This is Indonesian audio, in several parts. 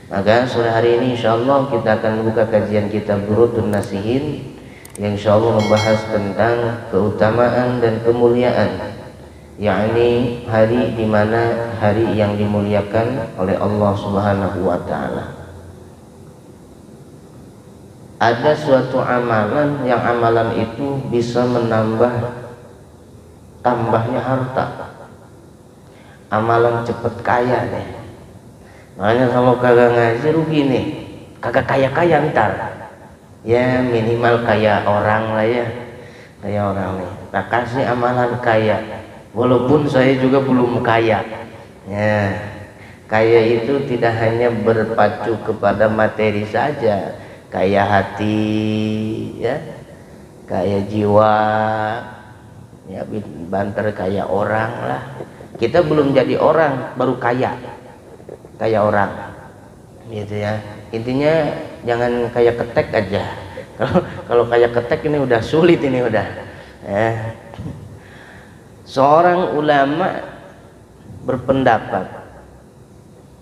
Maka sore hari ini insyaallah kita akan buka kajian kitab Burudun Nasihin yang insyaallah membahas tentang keutamaan dan kemuliaan, yakni hari di mana hari yang dimuliakan oleh Allah Subhanahu wa taala. Ada suatu amalan yang amalan itu bisa menambah tambahnya harta. Amalan cepet kaya deh. Makanya kalau kagak ngaji rugi nih, kagak kaya-kaya ntar. Ya minimal kaya orang lah ya, kaya orang nih. Nah kasih amalan kaya, walaupun saya juga belum kaya. Ya, kaya itu tidak hanya berpacu kepada materi saja, kaya hati, ya, kaya jiwa, ya banter kaya orang lah. Kita belum jadi orang, baru kaya orang gitu ya. Intinya jangan kayak ketek aja. Kalau kayak ketek ini udah sulit, ini udah ya. Seorang ulama berpendapat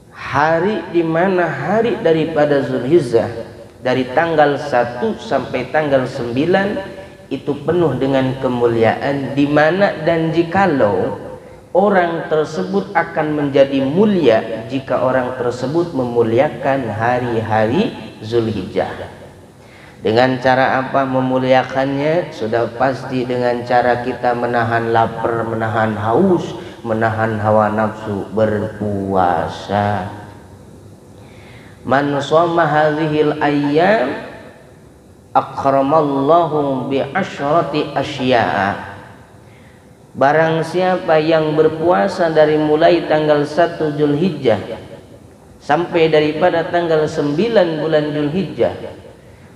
hari di mana hari daripada Zulhijjah dari tanggal 1 sampai tanggal 9 itu penuh dengan kemuliaan, di mana dan jikalau orang tersebut akan menjadi mulia jika orang tersebut memuliakan hari-hari Zulhijjah. Dengan cara apa memuliakannya? Sudah pasti dengan cara kita menahan lapar, menahan haus, menahan hawa nafsu, berpuasa. Man shoma hadhil ayyam akramallahu bi asyrati asya'a. Barang siapa yang berpuasa dari mulai tanggal 1 Zulhijjah sampai daripada tanggal 9 bulan Zulhijjah,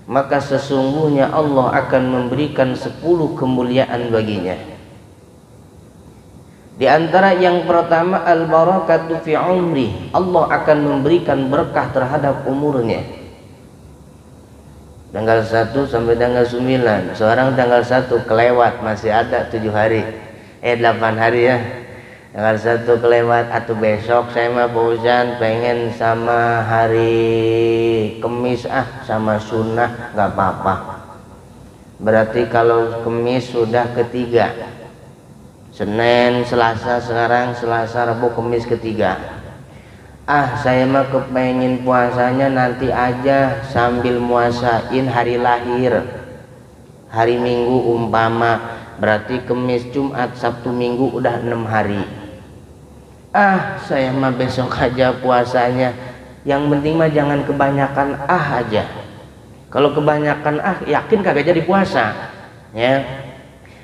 maka sesungguhnya Allah akan memberikan 10 kemuliaan baginya. Di antara yang pertama, al-barakatu fi umri, Allah akan memberikan berkah terhadap umurnya. Tanggal 1 sampai tanggal 9, seorang tanggal 1 kelewat, masih ada 7 hari. 8 hari ya. Tanggal 1 kelewat, atau besok saya mah Fauzan pengen sama hari Kemis sama sunnah, nggak apa-apa. Berarti kalau Kemis sudah ketiga, Senin, Selasa, sekarang Selasa, Rabu, Kemis ketiga. Saya mah kepengen puasanya nanti aja sambil muasain hari lahir, hari Minggu umpama. Berarti Kemis, Jumat, Sabtu, Minggu udah 6 hari. Saya mah besok aja puasanya. Yang penting mah jangan kebanyakan aja. Kalau kebanyakan yakin kagak jadi puasa. Ya.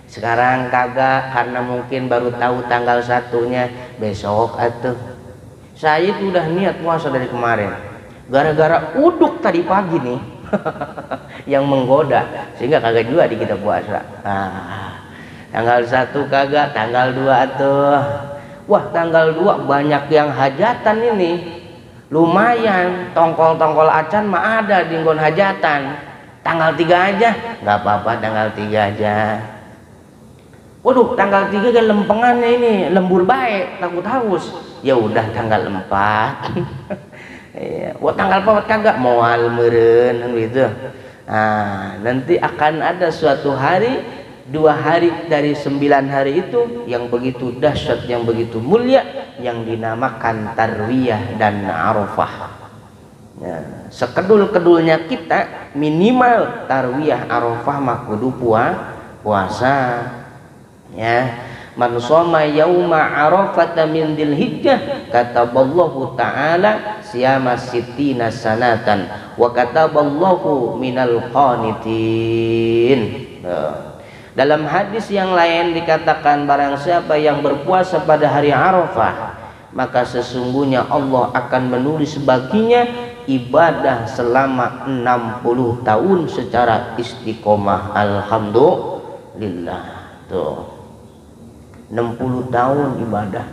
Sekarang kagak, karena mungkin baru tahu tanggal 1-nya besok atuh. Saya itu udah niat puasa dari kemarin. Gara-gara uduk tadi pagi nih yang menggoda, sehingga kagak juga di kita puasa. Tanggal 1 kagak, tanggal 2 tuh. Wah, tanggal 2 banyak yang hajatan ini. Lumayan, tongkol-tongkol acan mah ada di nggon hajatan. Tanggal 3 aja, nggak apa-apa tanggal 3 aja. Waduh, tanggal 3 kan lempengannya ini, lembur baik, takut haus. Ya udah tanggal 4. Wah, tanggal 4 kagak, moal meureun gitu. Nanti akan ada suatu hari, 2 hari dari 9 hari itu yang begitu dahsyat, yang begitu mulia, yang dinamakan Tarwiyah dan Arafah. Ya, sekedul-kedulnya kita minimal Tarwiyah Arafah mah kudu puasa. Ya, man shoma yauma Arafata min Dzulhijjah kataballahu ta'ala siyama sittina sanatan wa kataballahu minal qanitin. Dalam hadis yang lain dikatakan, barang siapa yang berpuasa pada hari Arafah, maka sesungguhnya Allah akan menulis baginya ibadah selama 60 tahun secara istiqomah. Alhamdulillah. Tuh, 60 tahun ibadah.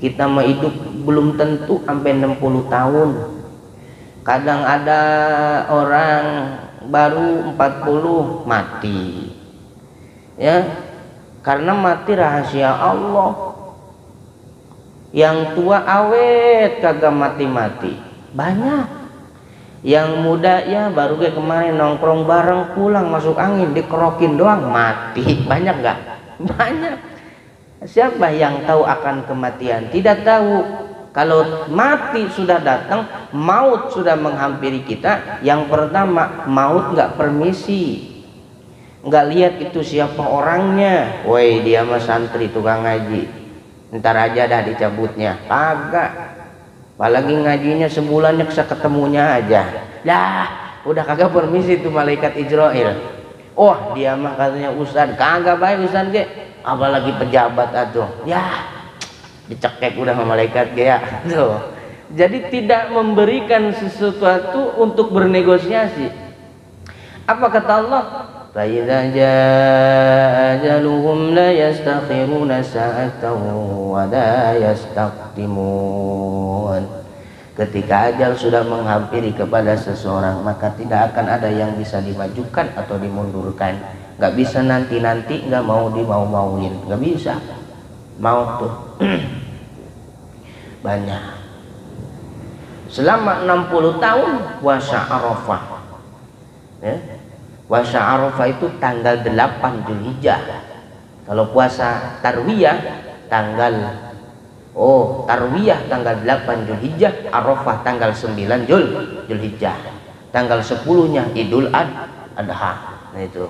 Kita mah hidup belum tentu sampai 60 tahun. Kadang ada orang baru 40 mati. Ya, karena mati rahasia Allah. Yang tua awet kagak mati-mati. banyak. Yang muda ya baru kayak kemarin nongkrong bareng pulang masuk angin dikerokin doang mati. Banyak nggak? Banyak. Siapa yang tahu akan kematian? Tidak tahu. Kalau mati sudah datang, maut sudah menghampiri kita, yang pertama maut nggak permisi, nggak lihat itu siapa orangnya. Woi dia mah santri tukang ngaji, ntar aja dah dicabutnya. Kagak. Apalagi ngajinya sebulannya ketemunya aja. Lah, udah kagak permisi tuh malaikat Israel. Oh, dia mah katanya ustad, kagak baik ustad ge. Apalagi pejabat atuh. Ya, dicekek udah sama malaikat ge ya. Tuh. Jadi tidak memberikan sesuatu untuk bernegosiasi. Apa kata Allah? Fa idza jaa ajaluhum la yastakhiruna sa'atan wa la yastaqdimun. Ketika ajal sudah menghampiri kepada seseorang, maka tidak akan ada yang bisa dimajukan atau dimundurkan. Gak bisa nanti-nanti, gak mau dimau-mauin, gak bisa. Mau tuh banyak. Selama 60 tahun puasa Arafah ya. Puasa Arafah itu tanggal 8 Zulhijjah. Kalau puasa Tarwiyah tanggal Tarwiyah tanggal 8 Zulhijjah, Arafah tanggal 9 Zulhijjah. Tanggal 10-nya Idul Adha. Nah itu.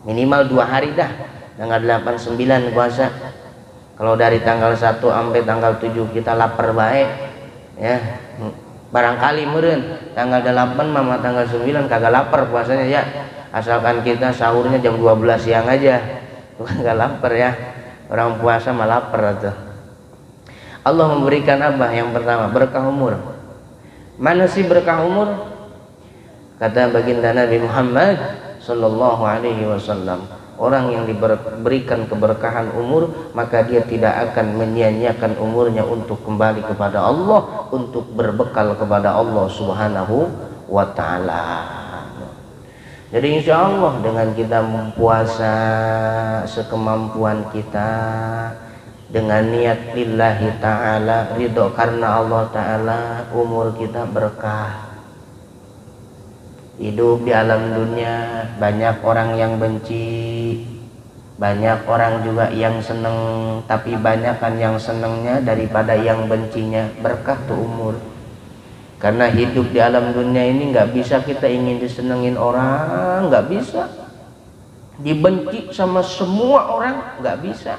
Minimal 2 hari dah. Tanggal 8 9 puasa. Kalau dari tanggal 1 sampai tanggal 7 kita lapar baik ya. Barangkali meureun tanggal 8 mama tanggal 9 kagak lapar puasanya ya. Asalkan kita sahurnya jam 12 siang aja. Kagak lapar ya. Orang puasa mah lapar tuh. Allah memberikan apa? Yang pertama, berkah umur. Mana sih berkah umur? Kata baginda Nabi Muhammad sallallahu alaihi wasallam, orang yang diberikan keberkahan umur, maka dia tidak akan menyia-nyiakan umurnya untuk kembali kepada Allah, untuk berbekal kepada Allah Subhanahu wa ta'ala. Jadi insya Allah dengan kita mempuasa sekemampuan kita, dengan niat lillahi ta'ala, ridho karena Allah ta'ala, umur kita berkah. Hidup di alam dunia banyak orang yang benci, banyak orang juga yang seneng, tapi banyak kan yang senengnya daripada yang bencinya. Berkah tuh umur. Karena hidup di alam dunia ini nggak bisa kita ingin disenengin orang, nggak bisa. Dibenci sama semua orang nggak bisa.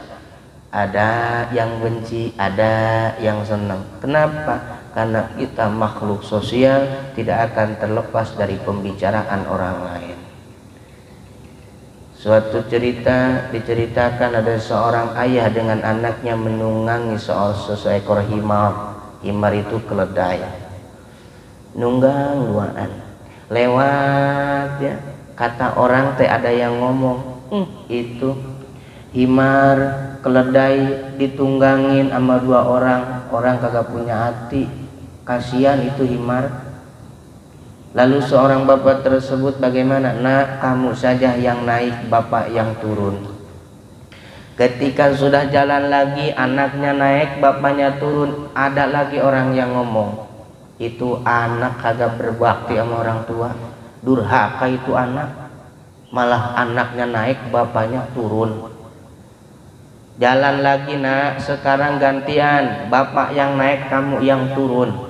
Ada yang benci, ada yang senang. Kenapa? Karena kita makhluk sosial, tidak akan terlepas dari pembicaraan orang lain. Suatu cerita diceritakan ada seorang ayah dengan anaknya menunggangi seekor himar. Himar itu keledai. Nunggang duaan. Lewat ya, kata orang teh ada yang ngomong, itu himar keledai ditunggangin sama 2 orang kagak punya hati, kasihan itu himar. Lalu seorang bapak tersebut, bagaimana? Nak, kamu saja yang naik, bapak yang turun. Ketika sudah jalan lagi, anaknya naik, bapaknya turun, ada lagi orang yang ngomong, itu anak kagak berbakti sama orang tua, durhaka itu anak, malah anaknya naik, bapaknya turun. Jalan lagi nak, sekarang gantian, bapak yang naik, kamu yang turun.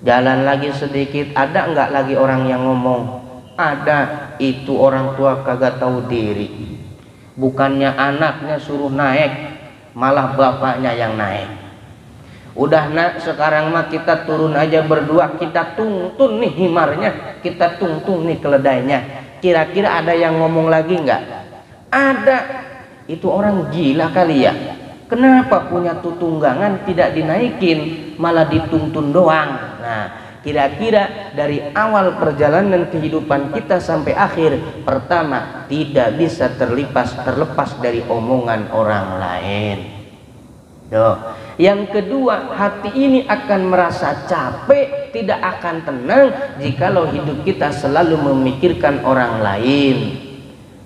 Jalan lagi sedikit, ada nggak lagi orang yang ngomong? Ada, itu orang tua kagak tahu diri. Bukannya anaknya suruh naik, malah bapaknya yang naik. Udah nak, sekarang mah kita turun aja berdua, kita tuntun nih himarnya, kita tuntun nih keledainya. Kira-kira ada yang ngomong lagi nggak? Ada. Itu orang gila kali ya. Kenapa punya tutunggangan tidak dinaikin, malah dituntun doang? Nah, kira-kira dari awal perjalanan kehidupan kita sampai akhir, pertama tidak bisa terlepas dari omongan orang lain. Yang kedua, hati ini akan merasa capek, tidak akan tenang jikalau hidup kita selalu memikirkan orang lain.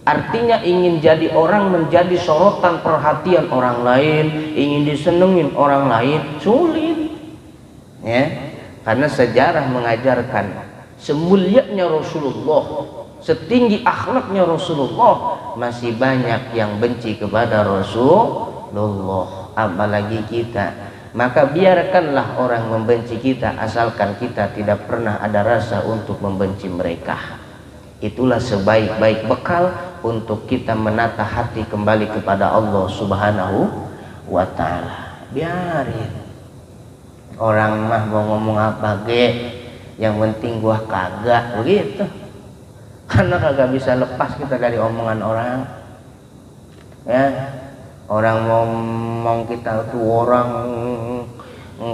Artinya ingin jadi orang, menjadi sorotan perhatian orang lain, ingin disenengin orang lain, sulit ya. Karena sejarah mengajarkan semulianya Rasulullah, setinggi akhlaknya Rasulullah, masih banyak yang benci kepada Rasulullah, apalagi kita. Maka biarkanlah orang membenci kita, asalkan kita tidak pernah ada rasa untuk membenci mereka. Itulah sebaik-baik bekal untuk kita menata hati kembali kepada Allah Subhanahu wa ta'ala. Biarin orang mah mau ngomong apa ge, yang penting gua kagak, begitu. Karena kagak bisa lepas kita dari omongan orang, ya. Orang ngomong kita tuh orang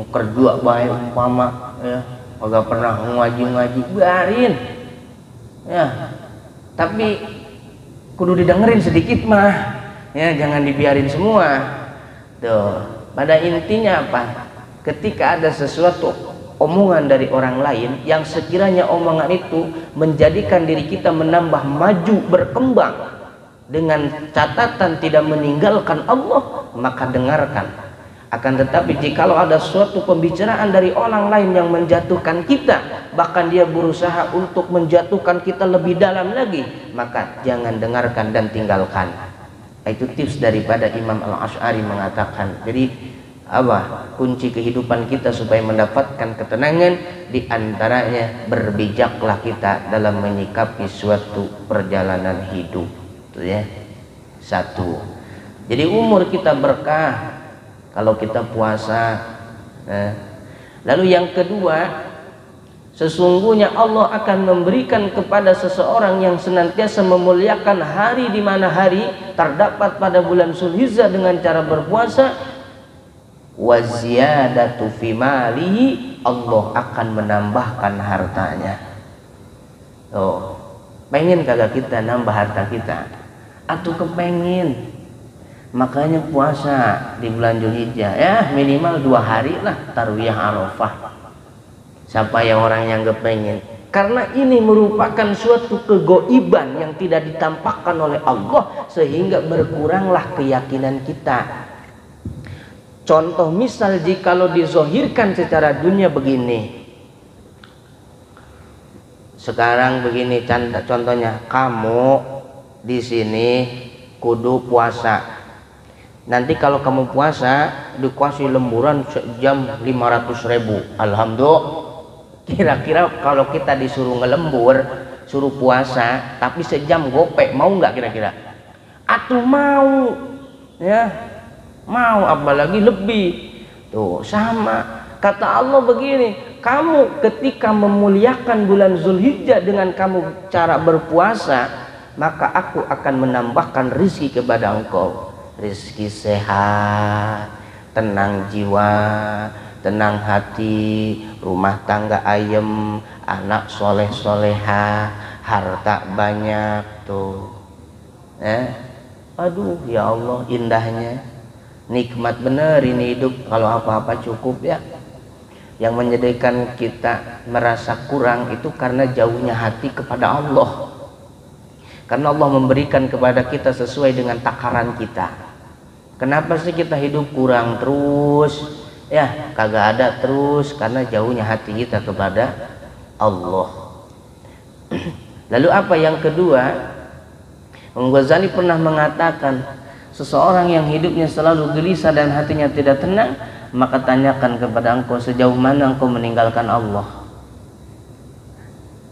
kerja baik umpama, ya, kagak pernah ngaji, biarin, ya. Tapi kudu didengerin sedikit mah, ya, jangan dibiarin semua. Tuh, pada intinya apa? Ketika ada sesuatu omongan dari orang lain yang sekiranya omongan itu menjadikan diri kita menambah maju, berkembang dengan catatan tidak meninggalkan Allah, maka dengarkan. Akan tetapi jikalau ada suatu pembicaraan dari orang lain yang menjatuhkan kita, bahkan dia berusaha untuk menjatuhkan kita lebih dalam lagi, maka jangan dengarkan dan tinggalkan. Itu tips daripada Imam Al-Asy'ari mengatakan. Jadi apa kunci kehidupan kita supaya mendapatkan ketenangan, diantaranya berbijaklah kita dalam menyikapi suatu perjalanan hidup, itu ya. Satu, jadi umur kita berkah kalau kita puasa. Lalu yang kedua, sesungguhnya Allah akan memberikan kepada seseorang yang senantiasa memuliakan hari di mana hari terdapat pada bulan Zulhijjah dengan cara berpuasa, wa ziyadatu fi malihi, Allah akan menambahkan hartanya. Oh, pengen kagak kita nambah harta kita? Atau kepengen? Makanya puasa di bulan Zulhijjah, ya minimal 2 hari lah tarwiyah Arafah. Siapa yang orang yang kepengen? Karena ini merupakan suatu kegoiban yang tidak ditampakkan oleh Allah, sehingga berkuranglah keyakinan kita. Contoh misal jikalau dizohirkan secara dunia begini, sekarang begini contohnya, kamu di sini kudu puasa. Nanti kalau kamu puasa dikasih lemburan sejam 500.000. Alhamdulillah. Kira-kira kalau kita disuruh ngelembur, suruh puasa, tapi sejam gopek, mau nggak kira-kira? Atau mau, ya? Mau, apalagi lebih. Tuh sama, kata Allah begini, kamu ketika memuliakan bulan Zulhijjah dengan kamu cara berpuasa, maka aku akan menambahkan rizki kepada engkau. Rizki sehat, tenang jiwa, tenang hati, rumah tangga ayem, anak soleh soleha, harta banyak. Tuh, aduh ya Allah, indahnya. Nikmat bener ini hidup, kalau apa-apa cukup ya. Yang menjadikan kita merasa kurang itu karena jauhnya hati kepada Allah. Karena Allah memberikan kepada kita sesuai dengan takaran kita. Kenapa sih kita hidup kurang terus? Ya kagak ada terus, karena jauhnya hati kita kepada Allah. Lalu apa yang kedua? Imam Ghazali pernah mengatakan, seseorang yang hidupnya selalu gelisah dan hatinya tidak tenang, maka tanyakan kepada engkau sejauh mana engkau meninggalkan Allah.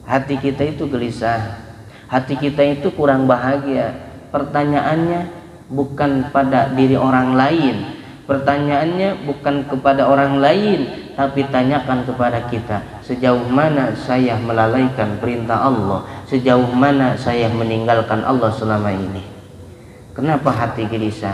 Hati kita itu gelisah, hati kita itu kurang bahagia. Pertanyaannya bukan pada diri orang lain, pertanyaannya bukan kepada orang lain, tapi tanyakan kepada kita, sejauh mana saya melalaikan perintah Allah, sejauh mana saya meninggalkan Allah selama ini. Kenapa hati gelisah?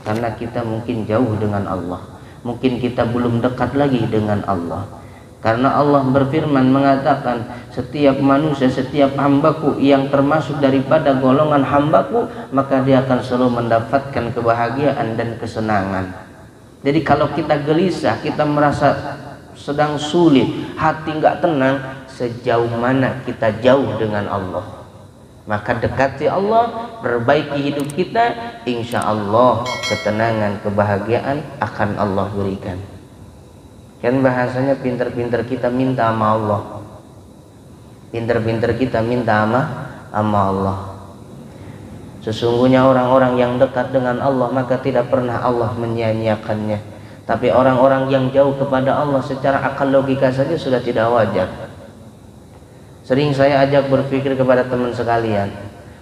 Karena kita mungkin jauh dengan Allah, mungkin kita belum dekat lagi dengan Allah. Karena Allah berfirman mengatakan, setiap manusia, setiap hambaku yang termasuk daripada golongan hambaku, maka dia akan selalu mendapatkan kebahagiaan dan kesenangan. Jadi kalau kita gelisah, kita merasa sedang sulit, hati nggak tenang, sejauh mana kita jauh dengan Allah. Maka dekati Allah, perbaiki hidup kita, insya Allah ketenangan, kebahagiaan akan Allah berikan. Kan bahasanya pinter-pinter kita minta sama Allah. Pinter-pinter kita minta sama Allah. Sesungguhnya orang-orang yang dekat dengan Allah maka tidak pernah Allah menyia-nyiakannya. Tapi orang-orang yang jauh kepada Allah secara akal logika saja sudah tidak wajar. Sering saya ajak berpikir kepada teman sekalian,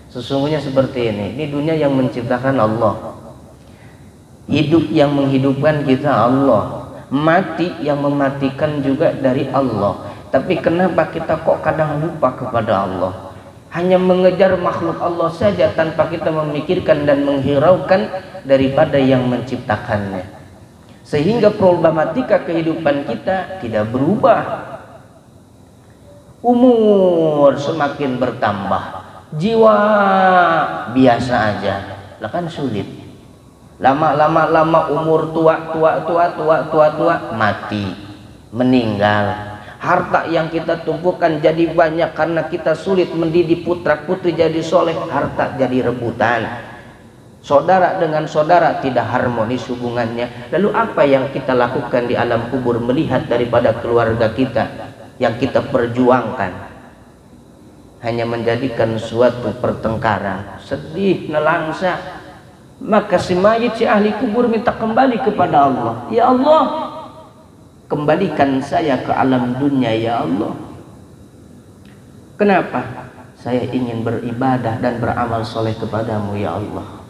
sesungguhnya seperti ini dunia yang menciptakan Allah, hidup yang menghidupkan kita Allah, mati yang mematikan juga dari Allah. Tapi kenapa kita kok kadang lupa kepada Allah, hanya mengejar makhluk Allah saja tanpa kita memikirkan dan menghiraukan daripada yang menciptakannya, sehingga problematika kehidupan kita tidak berubah. Umur semakin bertambah, jiwa biasa aja, lah kan sulit. Lama umur tua mati, meninggal. Harta yang kita tumpukan jadi banyak karena kita sulit mendidik putra putri jadi soleh, harta jadi rebutan. Saudara dengan saudara tidak harmonis hubungannya. Lalu apa yang kita lakukan di alam kubur melihat daripada keluarga kita yang kita perjuangkan? Hanya menjadikan suatu pertengkaran, sedih, nelangsa. Maka si mayit, si ahli kubur minta kembali kepada Allah. Ya Allah, kembalikan saya ke alam dunia ya Allah. Kenapa? Saya ingin beribadah dan beramal soleh kepadamu ya Allah.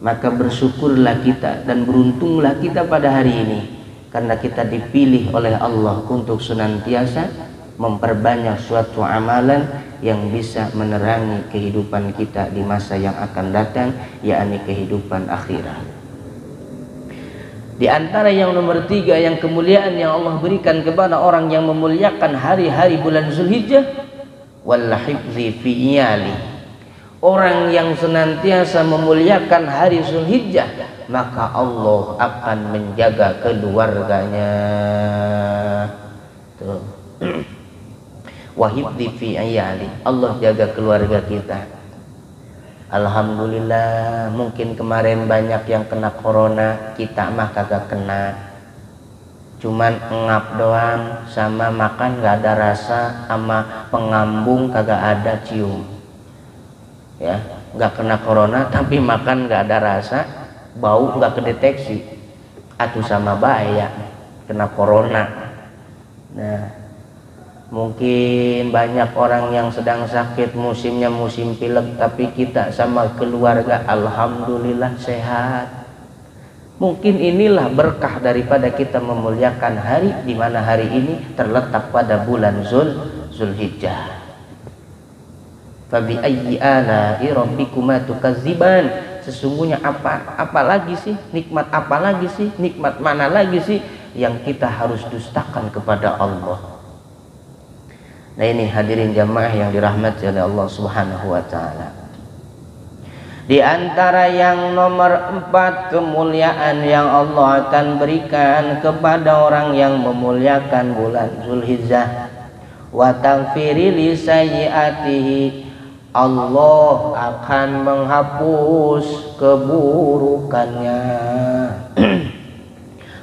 Maka bersyukurlah kita dan beruntunglah kita pada hari ini, karena kita dipilih oleh Allah untuk senantiasa memperbanyak suatu amalan yang bisa menerangi kehidupan kita di masa yang akan datang, yakni kehidupan akhirat. Di antara yang nomor 3 yang kemuliaan yang Allah berikan kepada orang yang memuliakan hari-hari bulan Zulhijjah, wal hifzi fi iyali. Orang yang senantiasa memuliakan hari Zulhijjah, maka Allah akan menjaga keluarganya. Tuh. Wa hifzi fi iyali, Allah jaga keluarga kita. Alhamdulillah, mungkin kemarin banyak yang kena corona, kita mah kagak kena. Cuman ngap doang, sama makan gak ada rasa, sama pengambung kagak ada cium. Ya, gak kena corona tapi makan gak ada rasa, bau gak kedeteksi. Atuh sama bahaya kena corona. Nah, mungkin banyak orang yang sedang sakit, musimnya musim pilek, tapi kita sama keluarga alhamdulillah sehat. Mungkin inilah berkah daripada kita memuliakan hari, di mana hari ini terletak pada bulan Zulhijjah. Fabi ayyi ala'i rabbikuma tukadziban. Sesungguhnya apa lagi sih, nikmat apa lagi sih, nikmat mana lagi sih yang kita harus dustakan kepada Allah. Nah ini hadirin jamaah yang dirahmati oleh Allah Subhanahu wa taala. Di antara yang nomor 4 kemuliaan yang Allah akan berikan kepada orang yang memuliakan bulan Zulhijjah, wa taghfiri li sayyiatihi, Allah akan menghapus keburukannya.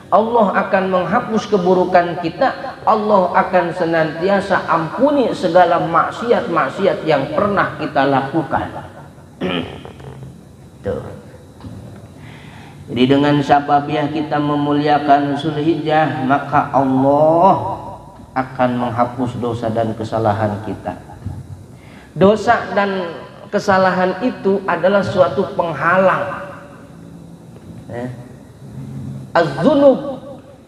Allah akan menghapus keburukan kita. Allah akan senantiasa ampuni segala maksiat-maksiat yang pernah kita lakukan. Tuh. Jadi dengan sababiah kita memuliakan Zulhijjah, maka Allah akan menghapus dosa dan kesalahan kita. Dosa dan kesalahan itu adalah suatu penghalang. Az-dzunub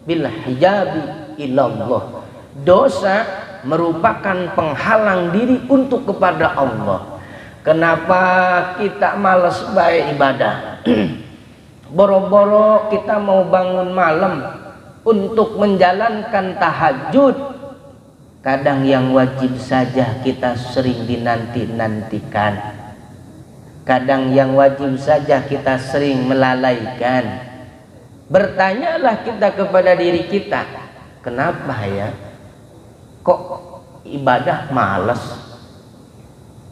bil hijabi ilallah. Dosa merupakan penghalang diri untuk kepada Allah. Kenapa kita malas baik ibadah? Boro-boro kita mau bangun malam untuk menjalankan tahajud. Kadang yang wajib saja kita sering dinanti-nantikan. Kadang yang wajib saja kita sering melalaikan. Bertanyalah kita kepada diri kita, kenapa ya kok ibadah malas?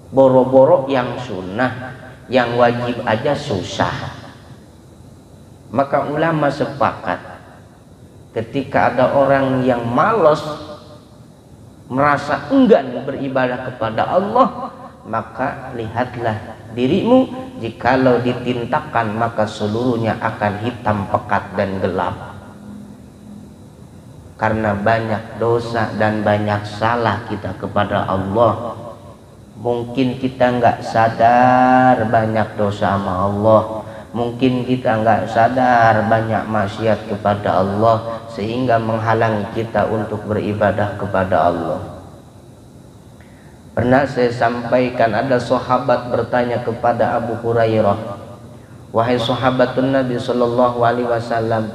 Boro-boro yang sunnah, yang wajib aja susah. Maka ulama sepakat, Ketika ada orang yang malas, merasa enggan beribadah kepada Allah, maka lihatlah dirimu, jikalau ditintakan maka seluruhnya akan hitam pekat dan gelap. Karena banyak dosa dan banyak salah kita kepada Allah. Mungkin kita nggak sadar banyak dosa sama Allah, mungkin kita nggak sadar banyak maksiat kepada Allah, sehingga menghalangi kita untuk beribadah kepada Allah. Pernah saya sampaikan, ada sahabat bertanya kepada Abu Hurairah, wahai sahabatun Nabi Sallallahu Alaihi Wasallam,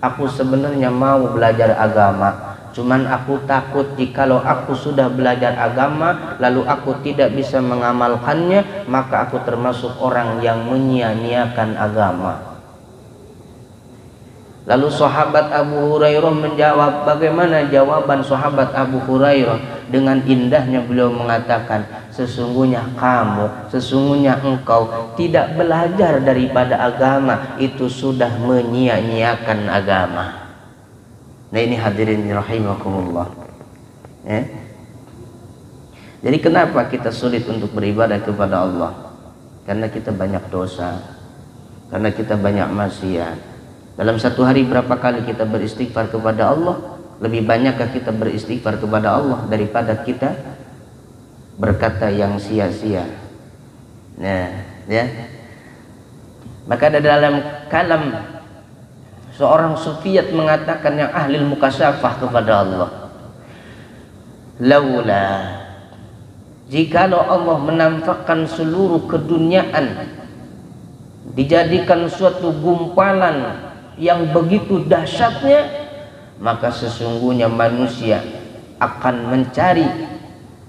aku sebenarnya mau belajar agama, cuman aku takut jikalau aku sudah belajar agama lalu aku tidak bisa mengamalkannya, maka aku termasuk orang yang menyia-nyiakan agama. Lalu sahabat Abu Hurairah menjawab. Bagaimana jawaban sahabat Abu Hurairah? Dengan indahnya beliau mengatakan, sesungguhnya engkau tidak belajar daripada agama, itu sudah menyia-nyiakan agama. Nah ini hadirin rahimakumullah. Jadi kenapa kita sulit untuk beribadah kepada Allah? Karena kita banyak dosa, karena kita banyak maksiat. Dalam satu hari berapa kali kita beristighfar kepada Allah? Lebih banyakkah kita beristighfar kepada Allah daripada kita berkata yang sia-sia? Nah, ya. Maka ada dalam kalam seorang sufiat mengatakan yang ahli mukasyafah kepada Allah, laula, jikalau Allah menampakkan seluruh keduniaan dijadikan suatu gumpalan yang begitu dahsyatnya, maka sesungguhnya manusia akan mencari,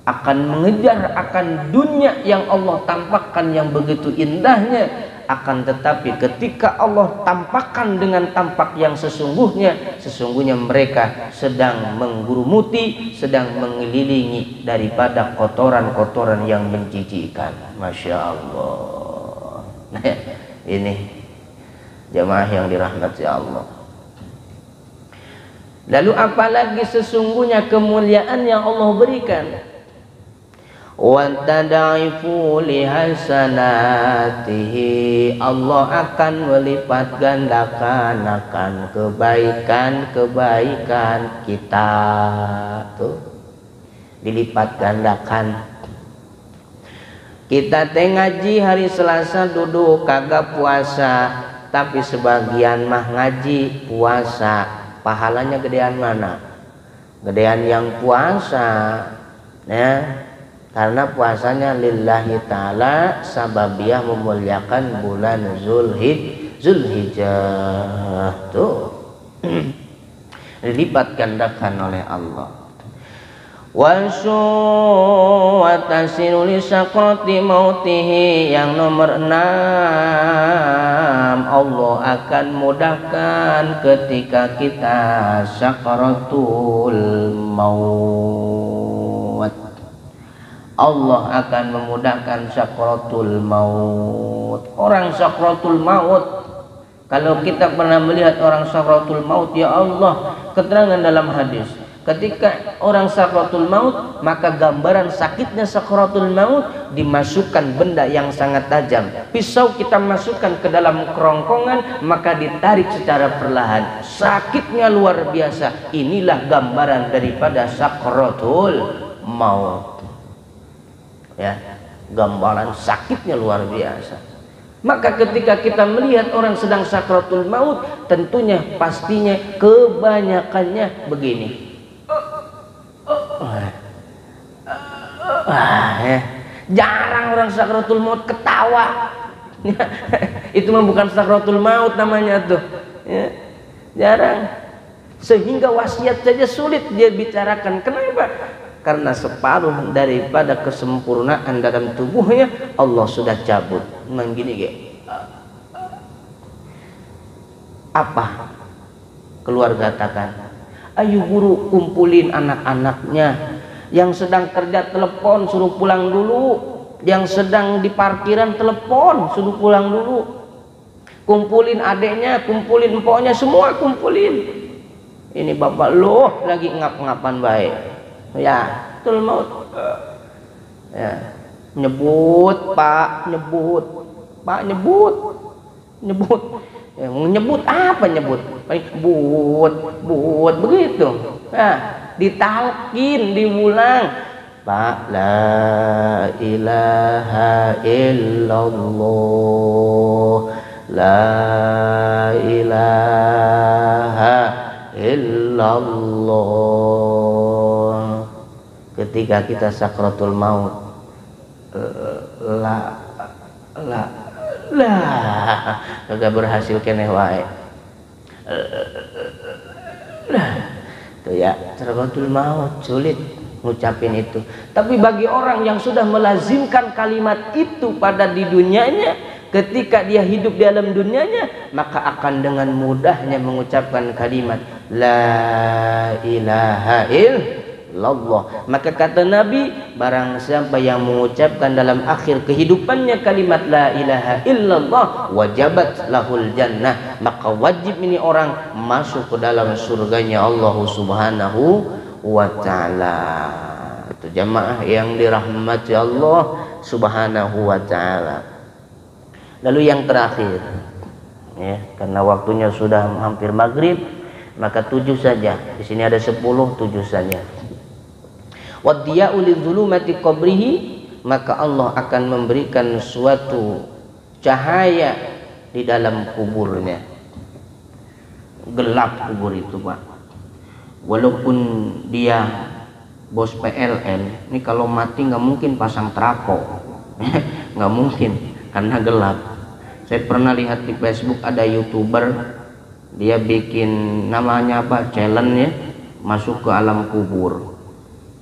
akan mengejar akan dunia yang Allah tampakkan yang begitu indahnya. Akan tetapi ketika Allah tampakkan dengan tampak yang sesungguhnya mereka sedang menggurumuti, sedang mengelilingi daripada kotoran-kotoran yang menjijikkan. Masya Allah. Nah, ini jamaah yang dirahmati Allah. Lalu apalagi sesungguhnya kemuliaan yang Allah berikan. Wa tadaifu lihasanatihi, Allah akan melipat gandakan akan kebaikan kita, tuh dilipat gandakan. Kita ngaji hari Selasa duduk kagak puasa, tapi sebagian mah ngaji puasa, pahalanya gedean mana? Gedean yang puasa, ya. Karena puasanya lillahi ta'ala, sababiyah memuliakan bulan Zulhijjah, tuh dilipat gandakan oleh Allah. Wa tasiru li sakrati mautihi, yang nomor 6, Allah akan mudahkan ketika kita sakratul maut. Allah akan memudahkan sakratul maut. Orang sakratul maut, kalau kita pernah melihat orang sakratul maut, ya Allah, keterangan dalam hadis, ketika orang sakratul maut, maka gambaran sakitnya sakratul maut, dimasukkan benda yang sangat tajam. Pisau kita masukkan ke dalam kerongkongan, maka ditarik secara perlahan. Sakitnya luar biasa. Inilah gambaran daripada sakratul maut. Ya, gambaran sakitnya luar biasa. Maka ketika kita melihat orang sedang sakratul maut, tentunya pastinya kebanyakannya begini. Jarang orang sakratul maut ketawa. Itu mah bukan sakratul maut namanya tuh, ya, jarang. Sehingga wasiat saja sulit dia bicarakan. Kenapa? Karena separuh daripada kesempurnaan dalam tubuhnya Allah sudah cabut. Menggini ge. Apa keluarga katakan? Ayo guru kumpulin anak-anaknya. Yang sedang kerja telepon suruh pulang dulu. Yang sedang di parkiran telepon suruh pulang dulu. Kumpulin adeknya, kumpulin empoknya, semua kumpulin. Ini bapak lo lagi ngap-ngapan baik. Ya, tul maut. Ya, nyebut Pak, nyebut Pak, nyebut. Ya, nyebut apa nyebut? But begitu. Nah, ditalkin, diulang. Pak, la ilaha illallah, la ilaha illallah. Ketika kita sakratul maut, kagak berhasil keneh wae. Tuh ya, sakratul maut sulit ngucapin itu. Tapi bagi orang yang sudah melazimkan kalimat itu pada di dunianya, ketika dia hidup di alam dunianya, maka akan dengan mudahnya mengucapkan kalimat la ilaha illallah. Maka kata Nabi, barang siapa yang mengucapkan dalam akhir kehidupannya kalimat la ilaha illallah, wajabat lahul jannah, maka wajib ini orang masuk ke dalam surganya Allah Subhanahu wa ta'ala. Itu jamaah yang dirahmati Allah Subhanahu wa ta'ala. Lalu yang terakhir, ya, karena waktunya sudah hampir maghrib, maka 7 saja. Di sini ada 10, 7 saja. Wadiya'u lidzulumati qabrihi, maka Allah akan memberikan suatu cahaya di dalam kuburnya. Gelap kubur itu, Pak. Walaupun dia bos PLN, ini kalau mati nggak mungkin pasang trafo, nggak mungkin karena gelap. Saya pernah lihat di Facebook ada YouTuber, dia bikin namanya apa, challenge ya, masuk ke alam kubur.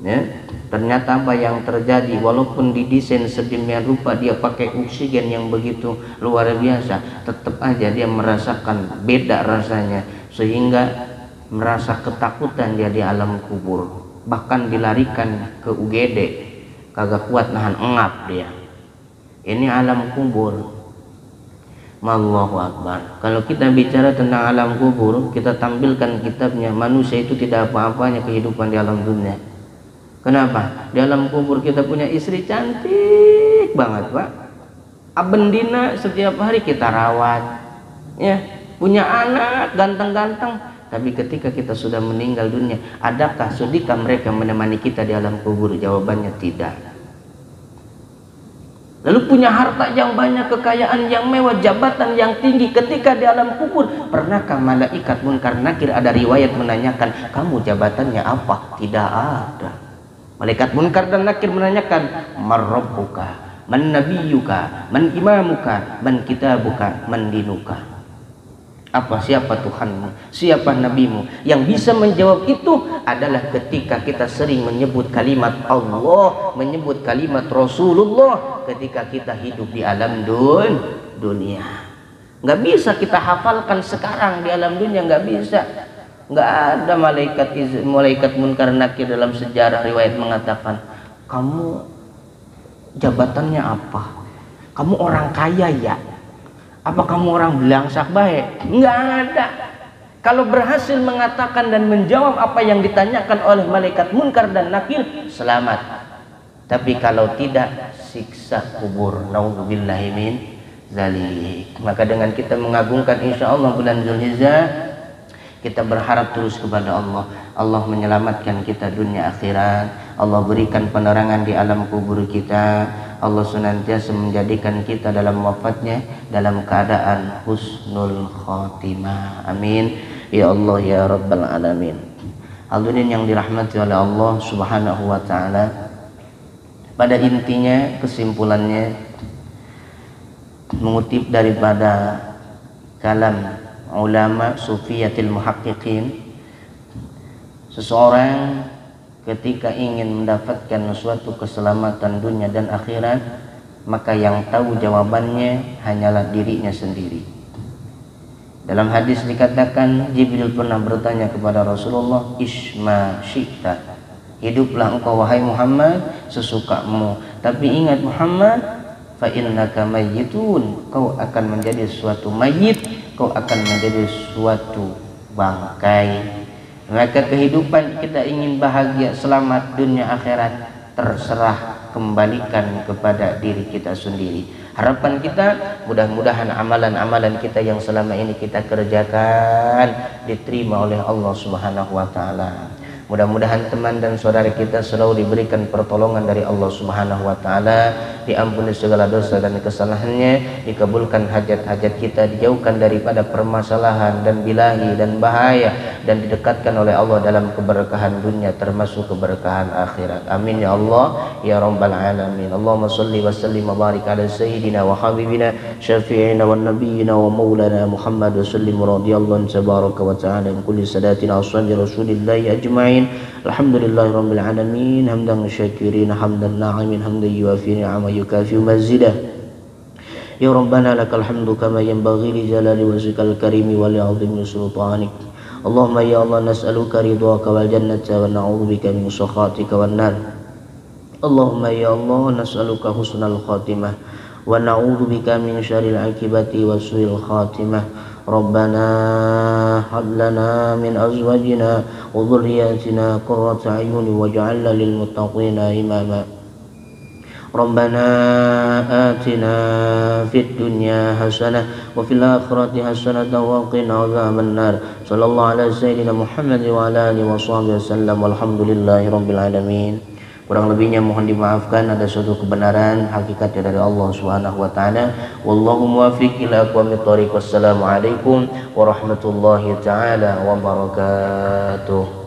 Ya, ternyata apa yang terjadi, walaupun didesain sedemikian rupa, dia pakai oksigen yang begitu luar biasa, tetap aja dia merasakan beda rasanya, sehingga merasa ketakutan dia di alam kubur, bahkan dilarikan ke UGD, kagak kuat nahan engap dia. Ini alam kubur. Allahu Akbar. Kalau kita bicara tentang alam kubur, kita tampilkan kitabnya, manusia itu tidak apa-apanya kehidupan di alam dunia. Kenapa? Di alam kubur kita punya istri cantik banget, Pak. Abendina setiap hari kita rawat, ya, punya anak ganteng-ganteng. Tapi ketika kita sudah meninggal dunia, adakah sudikah mereka menemani kita di alam kubur? Jawabannya tidak. Lalu punya harta yang banyak, kekayaan yang mewah, jabatan yang tinggi, ketika di alam kubur, pernahkah malaikat munkar nakir, ada riwayat menanyakan, kamu jabatannya apa? Tidak ada. Malaikat munkar dan nakir menanyakan, man rabbuka, man nabiyuka, man imamuka, man kitabuka, man dinuka. Apa, siapa Tuhanmu, siapa nabimu? Yang bisa menjawab itu adalah ketika kita sering menyebut kalimat Allah, menyebut kalimat Rasulullah ketika kita hidup di alam dunia. Nggak bisa kita hafalkan sekarang di alam dunia, nggak bisa. Nggak ada malaikat munkar nakir dalam sejarah riwayat mengatakan, kamu jabatannya apa? Kamu orang kaya ya? Apa kamu orang belangsak baik? Nggak ada. Kalau berhasil mengatakan dan menjawab apa yang ditanyakan oleh malaikat munkar dan nakir, selamat. Tapi kalau tidak, siksa kubur. Naudzubillahi min zalik. Maka dengan kita mengagungkan insya Allah bulan Zulhijjah, kita berharap terus kepada Allah. Allah menyelamatkan kita dunia akhirat. Allah berikan penerangan di alam kubur kita. Allah senantiasa menjadikan kita dalam wafatnya dalam keadaan husnul khotimah. Amin ya Allah ya rabbal alamin. Hadirin yang dirahmati oleh Allah Subhanahu wa taala, pada intinya kesimpulannya, mengutip daripada kalam ulama sufiyatil muhaqqiqin, seseorang ketika ingin mendapatkan suatu keselamatan dunia dan akhirat, maka yang tahu jawabannya hanyalah dirinya sendiri. Dalam hadis dikatakan, Jibril pernah bertanya kepada Rasulullah, Isma syi'ta, hiduplah engkau wahai Muhammad sesukamu, tapi ingat Muhammad, fa innaka mayyitun, kau akan menjadi suatu mayit, kau akan menjadi suatu bangkai. Maka kehidupan kita ingin bahagia, selamat dunia akhirat, terserah, kembalikan kepada diri kita sendiri. Harapan kita mudah-mudahan amalan-amalan kita yang selama ini kita kerjakan diterima oleh Allah Subhanahu wa taala. Mudah-mudahan teman dan saudara kita selalu diberikan pertolongan dari Allah Subhanahu wa taala, diampuni segala dosa dan kesalahannya, dikabulkan hajat-hajat kita, dijauhkan daripada permasalahan dan bilahi dan bahaya, dan didekatkan oleh Allah dalam keberkahan dunia termasuk keberkahan akhirat. Amin ya Allah ya rabbal alamin. Allahumma shalli wa sallim wa barik ala sayyidina wa habibina syafi'ina wa nabiyyina wa maulana Muhammad wa sallim radhiyallahu tabaraka wa ta'ala min kulli sadatina ashabi rasulillahi ajma'in. Alhamdulillahi rabbil alamin hamdan syakirin hamdan na'imin hamdan yuwafi ni'ama yukafi mazidah. Ya Rabbana lakal hamdu kama yanbaghi li jalali wajhikal karimi wa li 'azimi sultanik. Allahumma ya Allah nas'aluka ridhaka wal jannata wa na'udzubika min sakhatika wan nar. Allahumma ya Allah nas'aluka husnal khatimah wa na'udzubika min syarril 'aqibati wa su'il khatimah. Rabbana hab lana min azwajina wa dhurriyyatina qurrata a'yun waj'alna lil muttaqina imama. Rabbana atina fid dunya hasanah wa fil akhirati hasanah wa qina adzaban nar. Sallallahu ala sayyidina Muhammad wa ala alihi washabihi wasallam. Walhamdulillahi rabbil alamin. Kurang lebihnya mohon dimaafkan, ada suatu kebenaran hakikatnya dari Allah Subhanahu wa taala. Wallahu muwaffiq ila aqwamit thoriq. Wassalamualaikum warahmatullahi taala wabarakatuh.